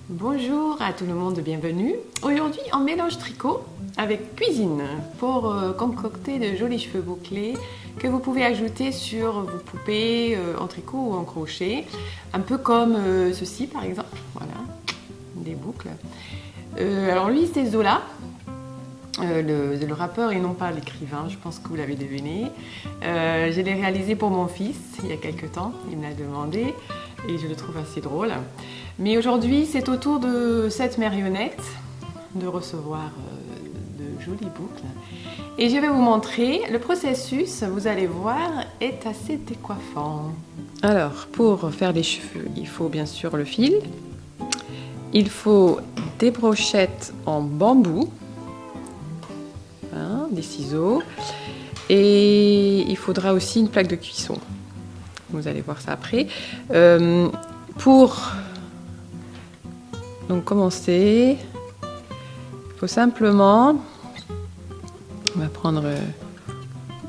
Bonjour à tout le monde, bienvenue. Aujourd'hui, on mélange tricot avec cuisine pour concocter de jolis cheveux bouclés que vous pouvez ajouter sur vos poupées en tricot ou en crochet. Un peu comme ceci par exemple, voilà, des boucles. Alors lui c'est Zola, le rappeur et non pas l'écrivain, je pense que vous l'avez deviné. Je l'ai réalisé pour mon fils il y a quelques temps, il me l'a demandé et je le trouve assez drôle. Mais aujourd'hui, c'est au tour de cette marionnette de recevoir de jolies boucles. Et je vais vous montrer le processus, vous allez voir, est assez décoiffant. Alors, pour faire les cheveux, il faut bien sûr le fil. Il faut des brochettes en bambou, hein, des ciseaux. Et il faudra aussi une plaque de cuisson. Vous allez voir ça après. Pour donc commencer, il faut simplement, on va prendre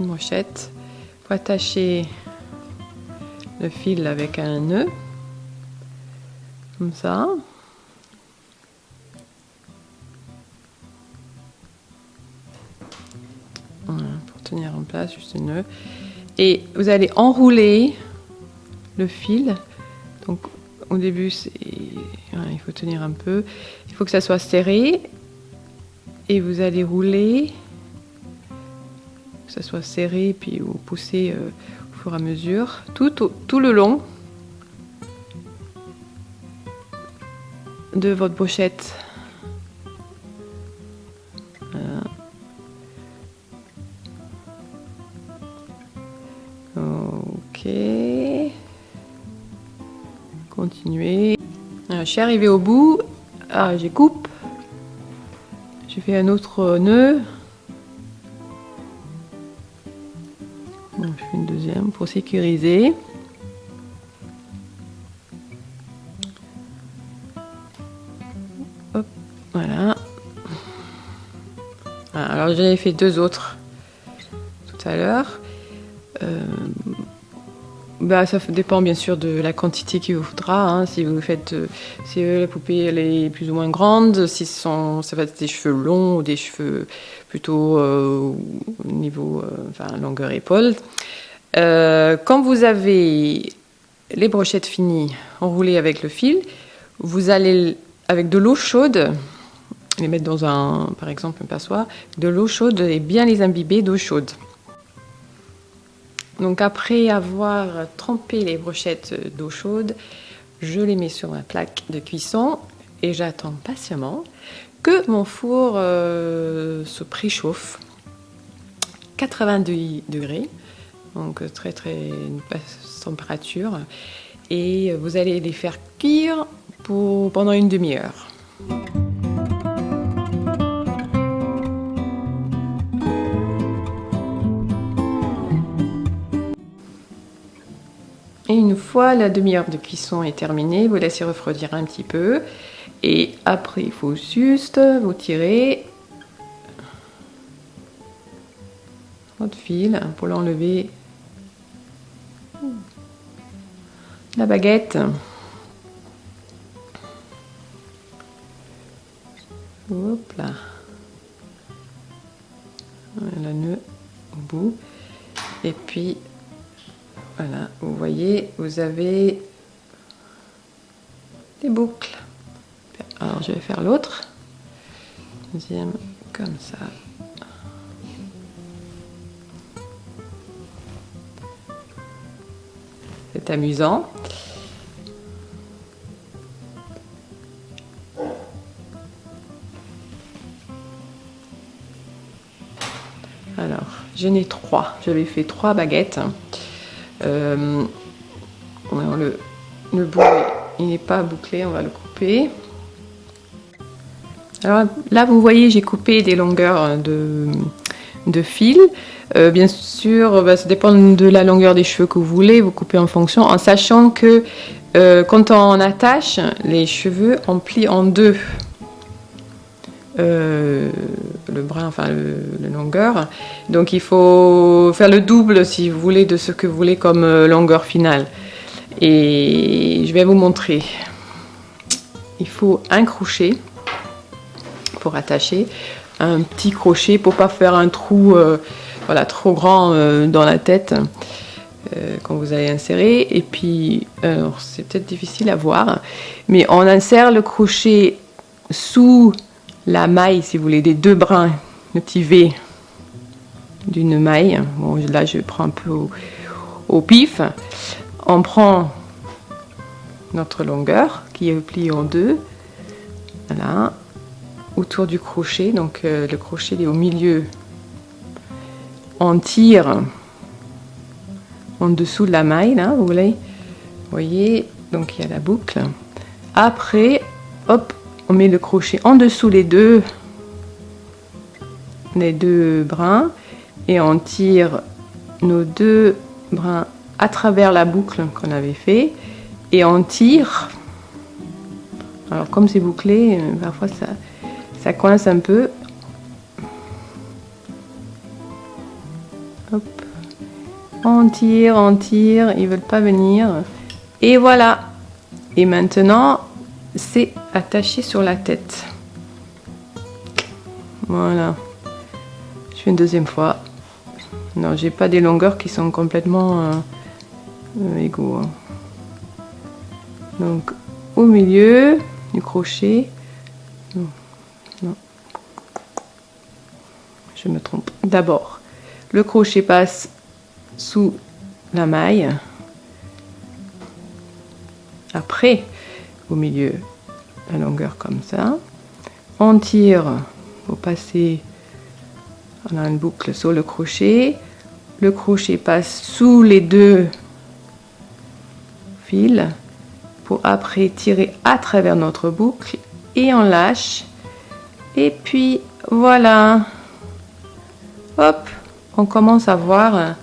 une brochette, il faut attacher le fil avec un nœud, comme ça. Voilà, pour tenir en place, juste un nœud. Et vous allez enrouler le fil. Donc au début, voilà, il faut tenir un peu. Il faut que ça soit serré. Et vous allez rouler, que ça soit serré, puis vous poussez au fur et à mesure, tout le long de votre brochette. Voilà. Ok. Continuez. Alors, je suis arrivée au bout. Ah, je coupe. Je fais un autre nœud. Bon, je fais une deuxième pour sécuriser. Hop, voilà. Alors j'en ai fait deux autres tout à l'heure. Ça dépend bien sûr de la quantité qu'il vous faudra. Hein. Si vous faites, si la poupée elle est plus ou moins grande, si ça va être des cheveux longs ou des cheveux plutôt au niveau longueur épaule. Quand vous avez les brochettes finies enroulées avec le fil, vous allez avec de l'eau chaude les mettre dans par exemple un passoire, de l'eau chaude et bien les imbiber d'eau chaude. Donc après avoir trempé les brochettes d'eau chaude, je les mets sur ma plaque de cuisson et j'attends patiemment que mon four se préchauffe. 90 degrés, donc très basse température. Et vous allez les faire cuire pendant une demi-heure. Et une fois la demi-heure de cuisson est terminée, vous laissez refroidir un petit peu. Et après, il faut juste vous tirer votre fil pour l'enlever. La baguette. Hop là. Le nœud au bout. Et puis, voilà, vous voyez, vous avez des boucles. Alors, je vais faire l'autre. Deuxième, comme ça. C'est amusant. Alors, j'en ai trois. J'avais fait 3 baguettes. Le bout, il n'est pas bouclé, on va le couper. Alors là, vous voyez, j'ai coupé des longueurs de fil. Bien sûr, ça dépend de la longueur des cheveux que vous voulez, vous coupez en fonction, en sachant que quand on attache les cheveux, on plie en deux le brin, enfin la longueur. Donc il faut faire le double si vous voulez de ce que vous voulez comme longueur finale. Et je vais vous montrer. Il faut un crochet pour attacher, un petit crochet pour pas faire un trou voilà, trop grand dans la tête quand vous allez insérer. Et puis, alors c'est peut-être difficile à voir, mais on insère le crochet sous la maille, si vous voulez, des deux brins, le petit V d'une maille. Bon, là je prends un peu au pif. On prend notre longueur qui est pliée en deux, voilà, autour du crochet. Donc le crochet est au milieu. On tire en dessous de la maille, là, vous voyez, donc il y a la boucle. Après, hop, on met le crochet en dessous les deux brins et on tire nos deux brins à travers la boucle qu'on avait fait et on tire. Alors comme c'est bouclé, parfois ça coince un peu. Hop. On tire, ils veulent pas venir. Et voilà. Et maintenant, c'est attaché sur la tête. Voilà. Je fais une deuxième fois. Non, j'ai pas des longueurs qui sont complètement égaux. Hein. Donc, au milieu du crochet. Non, non. Je me trompe. D'abord, le crochet passe sous la maille. Après, au milieu, la longueur comme ça. On tire pour passer. On a une boucle sur le crochet. Le crochet passe sous les deux fils pour après tirer à travers notre boucle et on lâche. Et puis voilà. Hop, on commence à voir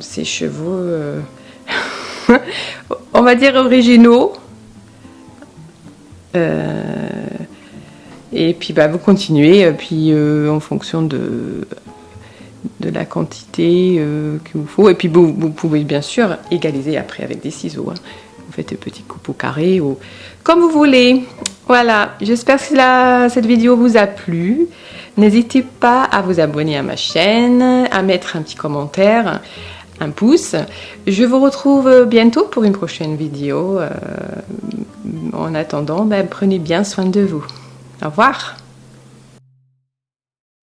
ces cheveux, on va dire originaux. Et puis vous continuez, puis en fonction de la quantité qu'il vous faut. Et puis vous pouvez bien sûr égaliser après avec des ciseaux. Hein. Vous faites des petits coupes au carré ou comme vous voulez. Voilà, j'espère que cette vidéo vous a plu. N'hésitez pas à vous abonner à ma chaîne, à mettre un petit commentaire, un pouce. Je vous retrouve bientôt pour une prochaine vidéo. En attendant, prenez bien soin de vous. Au revoir.